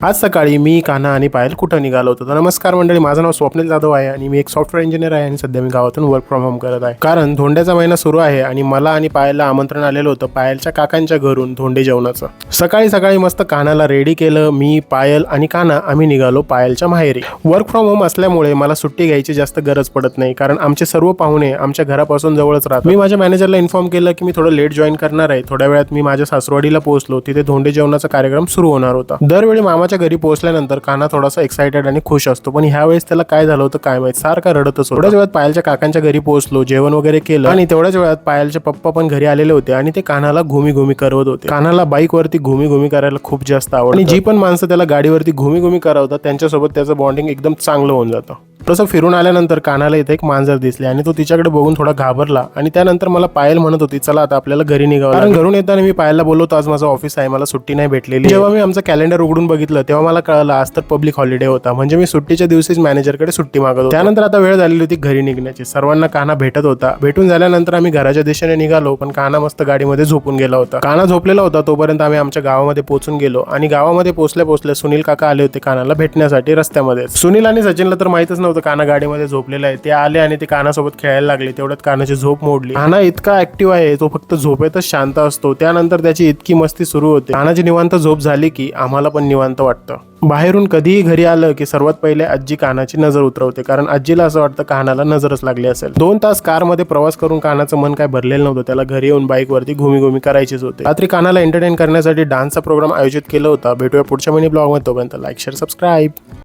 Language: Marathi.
आज सकाळी मी, कान्हा आणि पायल कुठं निघालो होतो. तर नमस्कार मंडळी, माझं नाव स्वप्नील जाधव आहे आणि मी एक सॉफ्टवेअर इंजिनियर आहे आणि सध्या मी गावातून वर्क फ्रॉम होम करत आहे. कारण धोंड्याचा महिना सुरू आहे आणि मला आणि पायलला आमंत्रण आलेलं होतं पायलच्या काकांच्या घरून धोंडे जेवणाचं. सकाळी सकाळी मस्त कान्हाला रेडी केलं. मी, पायल आणि कान्हा आम्ही निघालो पायलच्या माहेरी. वर्क फ्रॉम होम असल्यामुळे मला सुट्टी घ्यायची जास्त गरज पडत नाही, कारण आमचे सर्व पाहुणे आमच्या घरापासून जवळच राहतात. मी माझ्या मॅनेजरला इन्फॉर्म केलं की मी थोडं लेट जॉईन करणार आहे. थोड्या वेळात मी माझ्या सासरवाडीला पोहोचलो. तिथे धोंडे जेवणाचा कार्यक्रम सुरू होणार होता. दरवेळी मामाच्या घरी पोहोचल्यानंतर कान्हा थोडासा एक्साइटेड आणि खुश असतो, पण ह्यावेळेस त्याला काय झालं होतं काय माहित, सारखा रडतच होता. थोड्याच वेळात पायलच्या काकांच्या घरी पोहोचलो, जेवण वगैरे केलं आणि तेवढ्याच वेळात पायलचे पप्पा पण घरी आलेले होते आणि ते कान्हाला घुमी करवत होते. कान्हाला बाईक वरती घुमी करायला खूप जास्त आवडतं आणि जी पण माणसं त्याला गाडीवरती घुमी करवतात त्यांच्यासोबत त्याचं बॉन्डिंग एकदम चांगलं होऊन जातं. तसं फिरून आल्यानंतर कान्हाला इथे एक मांजर दिसली आणि तो तिच्याकडे बघून थोडा घाबरला आणि त्यानंतर मला पायल म्हणत होती चला आता आपल्याला घरी निघावं. कारण घरून येताना मी पायलला बोलवतो आज माझं ऑफिस आहे, मला सुट्टी नाही भेटलेली. जेव्हा मी आमचं कॅलेंडर उघडून बघितलं तेव्हा मला कळलं आज तर पब्लिक हॉलिडे होता, म्हणजे मी सुट्टीच्या दिवशीच मॅनेजरकडे सुट्टी मागत होतो. त्यानंतर आता वेळ झालेली होती घरी निघण्याची. सर्वांना कान्हा भेटत होता. भेटून झाल्यानंतर आम्ही घराच्या दिशेने निघालो, पण कान्हा मस्त गाडीमध्ये झोपून गेला होता. कान्हा झोपलेला होता तोपर्यंत आम्ही आमच्या गावामध्ये पोहोचून गेलो आणि गावामध्ये पोहोचल्या सुनील काका आले होते कान्हाला भेटण्यासाठी रस्त्यामध्ये. सुनील आणि सचिनला तर माहितच नव्हतं कान्हा गाडीमध्ये झोपलेला आहे. ते आले आणि ते कान्हासोबत खेळायला लागले. तेवढ्यात कान्हाची झोप मोडली. कान्हा इतका ऍक्टिव्ह आहे, तो फक्त झोपेतच शांत असतो. त्यानंतर त्याची इतकी मस्ती सुरू होते. कान्हाची निवांत झोप झाली की आम्हाला पण निवांत वाटतं. बाहेरून कधीही घरी आलं की सर्वात पहिले आजी कान्हाची नजर उतरवते, कारण आजीला असं वाटतं कान्हाला नजरच लागली असेल. 2 तास कारमध्ये प्रवास करून कान्हाचं मन काय भरलेलं नव्हतं. त्याला घरी येऊन बाईकवरती घुमी करायचीच होते. रात्री कान्हाला एंटरटेन करण्यासाठी डान्सचा प्रोग्राम आयोजित केला होता. भेटूया पुढच्या मिनी ब्लॉगमध्ये. तोपर्यंत लाईक, शेअर, सबस्क्राईब.